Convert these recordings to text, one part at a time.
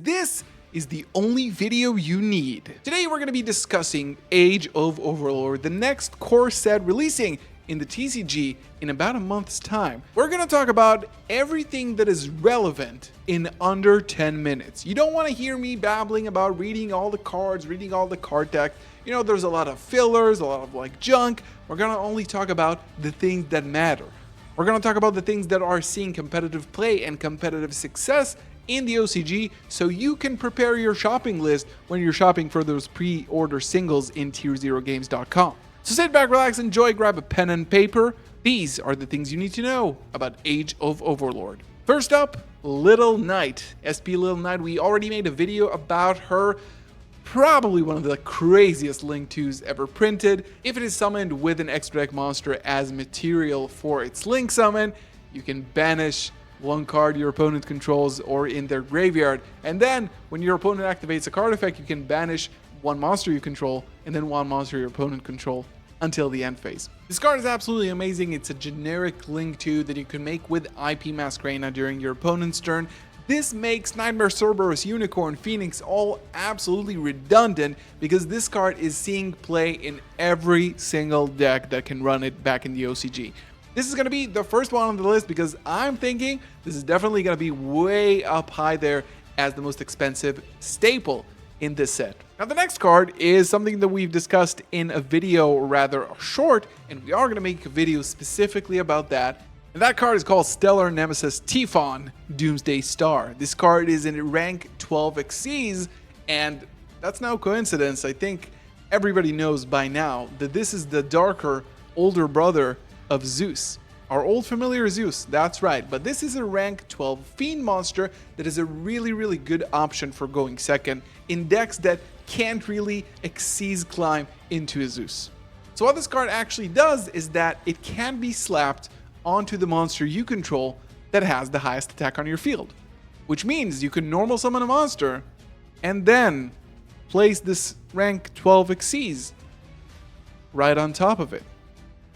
This is the only video you need. Today we're going to be discussing Age of Overlord, the next core set releasing in the TCG in about a month's time. We're going to talk about everything that is relevant in under 10 minutes. You don't want to hear me babbling about reading all the cards, reading all the card deck. You know, there's a lot of fillers, a lot of junk. We're going to only talk about the things that matter. We're going to talk about the things that are seeing competitive play and competitive success in the OCG, so you can prepare your shopping list when you're shopping for those pre-order singles in tier0games.com. So sit back, relax, enjoy, grab a pen and paper. These are the things you need to know about Age of Overlord. First up, Little Knight. SP Little Knight, we already made a video about her. Probably one of the craziest Link 2s ever printed. If it is summoned with an extra deck monster as material for its Link summon, you can banish one card your opponent controls or in their graveyard, and then when your opponent activates a card effect, you can banish one monster you control and then one monster your opponent control until the end phase. This card is absolutely amazing. It's a generic Link 2 that you can make with IP Masquerena during your opponent's turn. This makes Nightmare Cerberus, Unicorn, Phoenix all absolutely redundant because this card is seeing play in every single deck that can run it back in the OCG. This is going to be the first one on the list because I'm thinking this is definitely going to be way up high there as the most expensive staple in this set. Now the next card is something that we've discussed in a video rather short, and we are going to make a video specifically about that. And that card is called Stellar Nemesis T-PHON Doomsday Star. This card is in rank 12 Xyz, and that's no coincidence. I think everybody knows by now that this is the darker, older brother of Zeus. Our old familiar Zeus, that's right, but this is a rank 12 Fiend monster that is a really good option for going second in decks that can't really Xyz climb into a Zeus. So what this card actually does is that it can be slapped onto the monster you control that has the highest attack on your field, which means you can normal summon a monster and then place this rank 12 Xyz right on top of it.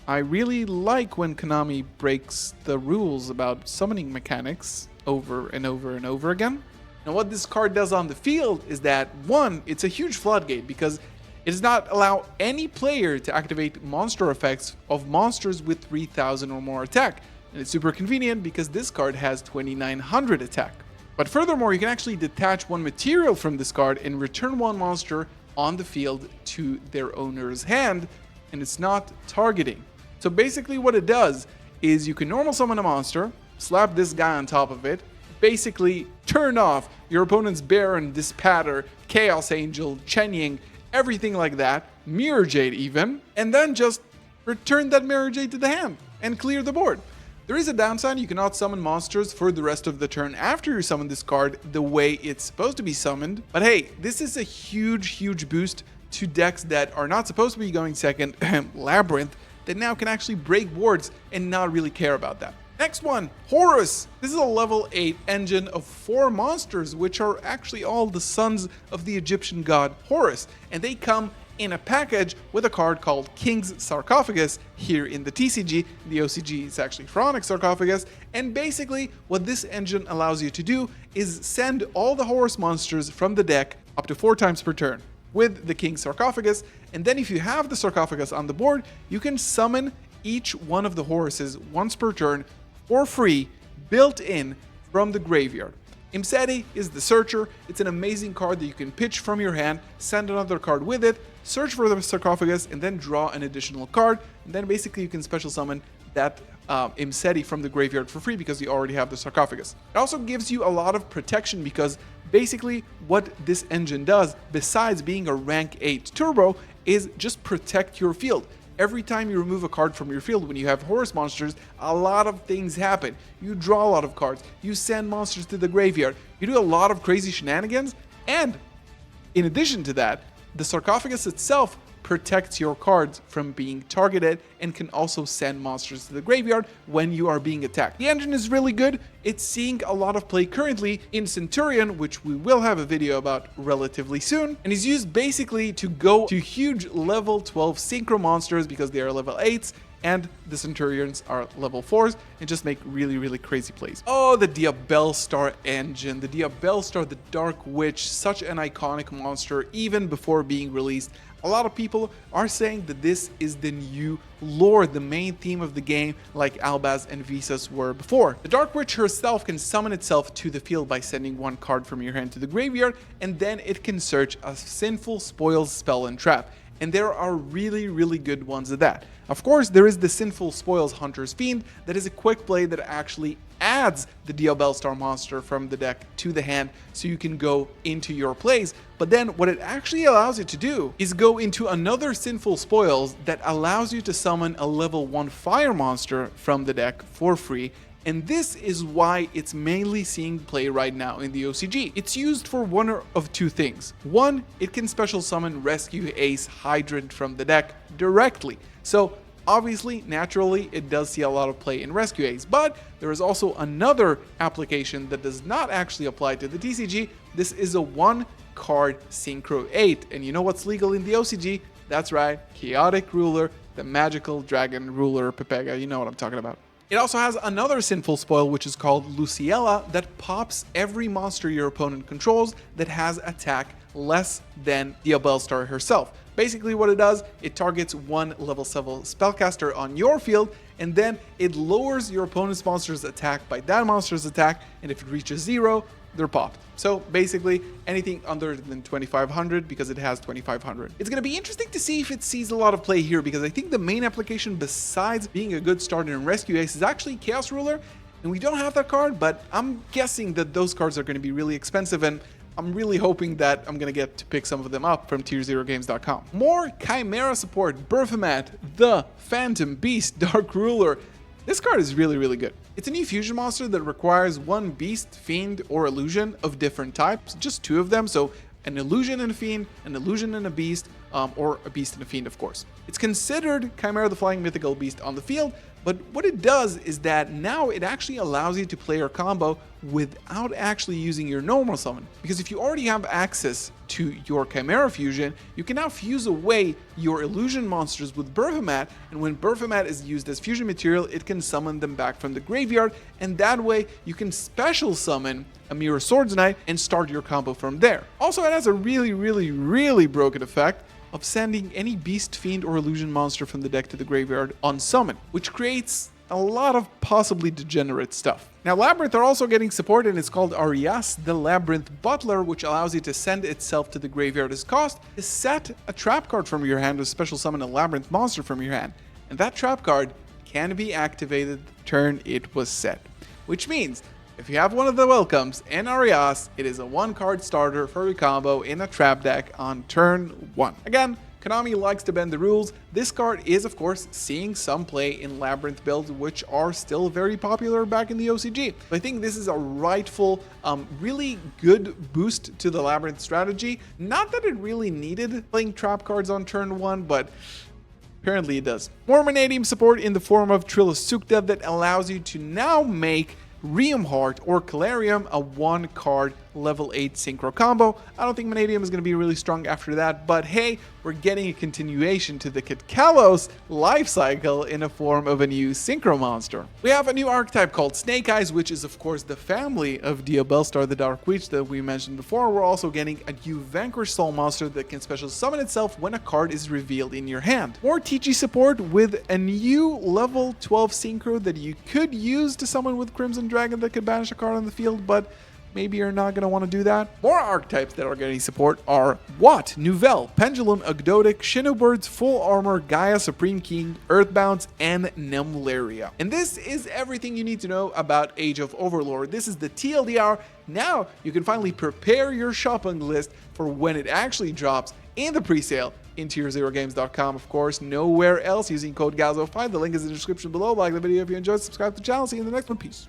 I really like when Konami breaks the rules about summoning mechanics over and over and over again. Now what this card does on the field is that, one, it's a huge floodgate because it does not allow any player to activate monster effects of monsters with 3000 or more attack. And it's super convenient because this card has 2900 attack. But furthermore, you can actually detach one material from this card and return one monster on the field to their owner's hand, and it's not targeting. So basically what it does is you can normal summon a monster, slap this guy on top of it, basically turn off your opponent's Baron, Dispatter, Chaos Angel, Chen Ying, everything like that, Mirror Jade even, and then just return that Mirror Jade to the hand and clear the board. There is a downside: you cannot summon monsters for the rest of the turn after you summon this card the way it's supposed to be summoned. But hey, this is a huge boost to decks that are not supposed to be going second, Labyrinth, that now can actually break boards and not really care about that. Next one, Horus. This is a level 8 engine of 4 monsters, which are actually all the sons of the Egyptian god Horus, and they come in a package with a card called King's Sarcophagus here in the TCG. The OCG is actually Pharaonic Sarcophagus, and basically what this engine allows you to do is send all the Horus monsters from the deck up to 4 times per turn with the King's Sarcophagus, and then if you have the Sarcophagus on the board, you can summon each one of the Horuses once per turn for free, built in from the graveyard. Imseti is the Searcher. It's an amazing card that you can pitch from your hand, send another card with it, search for the Sarcophagus, and then draw an additional card, and then basically you can special summon that Imseti from the graveyard for free because you already have the Sarcophagus. It also gives you a lot of protection because basically what this engine does, besides being a rank 8 turbo, is just protect your field. Every time you remove a card from your field when you have Horus monsters, a lot of things happen. You draw a lot of cards, you send monsters to the graveyard, you do a lot of crazy shenanigans, and in addition to that, the Sarcophagus itself protects your cards from being targeted and can also send monsters to the graveyard when you are being attacked. The engine is really good. It's seeing a lot of play currently in Centurion, which we will have a video about relatively soon, and is used basically to go to huge level 12 synchro monsters because they are level 8s and the Centurions are level 4s and just make really, really crazy plays. Oh, the Diabellstar engine. The Diabellstar, the Dark Witch, such an iconic monster even before being released. A lot of people are saying that this is the new lore, the main theme of the game, like Albaz and Visas were before. The Dark Witch herself can summon itself to the field by sending one card from your hand to the graveyard, and then it can search a Sinful Spoils spell and trap. And there are really, really good ones at that. Of course, there is the Sinful Spoils Hunter's Fiend that is a quick play that actually adds the Diabellstar monster from the deck to the hand so you can go into your plays. But then what it actually allows you to do is go into another Sinful Spoils that allows you to summon a level 1 fire monster from the deck for free. And this is why it's mainly seeing play right now in the OCG. It's used for one of two things. One, it can special summon Rescue Ace Hydrant from the deck directly. So obviously, naturally, it does see a lot of play in Rescue Ace, but there is also another application that does not actually apply to the TCG. This is a 1-card Synchro 8, and you know what's legal in the OCG? That's right, Chaotic Ruler, the magical dragon ruler Pepega, you know what I'm talking about. It also has another Sinful Spoil, which is called Luciella, that pops every monster your opponent controls that has attack less than Diabellstar herself. Basically what it does, it targets one level 7 spellcaster on your field, and then it lowers your opponent's monster's attack by that monster's attack, and if it reaches 0, they're popped. So basically anything under than 2500, because it has 2500. It's going to be interesting to see if it sees a lot of play here, because I think the main application besides being a good starter in Rescue Ace is actually Chaos Ruler, and we don't have that card, but I'm guessing that those cards are going to be really expensive, and I'm really hoping that I'm going to get to pick some of them up from tier0games.com. More Chimera support, Berthamat, the Phantom Beast Dark Ruler. This card is really, really good. It's a new fusion monster that requires one beast, fiend, or illusion of different types, just 2 of them, so an illusion and a fiend, an illusion and a beast, or a beast and a fiend, of course. It's considered Chimera the Flying Mythical Beast on the field, but what it does is that now it actually allows you to play your combo without actually using your normal summon. Because if you already have access to your Chimera fusion, you can now fuse away your illusion monsters with Berthamat, and when Berthamat is used as fusion material, it can summon them back from the graveyard, and that way you can special summon a Mirror Swords Knight and start your combo from there. Also, it has a really, really, really broken effect of sending any beast, fiend, or illusion monster from the deck to the graveyard on summon, which creates a lot of possibly degenerate stuff. Now, Labyrinth are also getting support, and it's called Arias, the Labyrinth Butler, which allows you to send itself to the graveyard as cost to set a trap card from your hand to special summon a Labyrinth monster from your hand. And that trap card can be activated the turn it was set, which means if you have one of the welcomes in Arias, it is a 1-card starter for your combo in a trap deck on turn 1. Again, Konami likes to bend the rules. This card is, of course, seeing some play in Labyrinth builds, which are still very popular back in the OCG. I think this is a rightful, really good boost to the Labyrinth strategy. Not that it really needed playing trap cards on turn 1, but apparently it does. More Manadium support in the form of Trilosukta that allows you to now make Rheum Heart or Calarium a 1-card level 8 synchro combo. I don't think Manadium is going to be really strong after that, but hey, we're getting a continuation to the Kitkalos life cycle in a form of a new synchro monster. We have a new archetype called Snake Eyes, which is of course the family of Diabellstar the Dark Witch that we mentioned before. We're also getting a new Vanquish Soul monster that can special summon itself when a card is revealed in your hand. More TG support with a new level 12 synchro that you could use to summon with Crimson Dragon that could banish a card on the field, but maybe you're not going to want to do that. More archetypes that are getting support are Watt, Nouvelle, Pendulum, Ogdotic, Shinobirds, Full Armor, Gaia, Supreme King, Earthbounds, and Nemlaria. And this is everything you need to know about Age of Overlord. This is the TLDR. Now you can finally prepare your shopping list for when it actually drops in the pre-sale in tier0games.com, of course, nowhere else, using code GAZO5. The link is in the description below. Like the video if you enjoyed, subscribe to the channel. See you in the next one. Peace.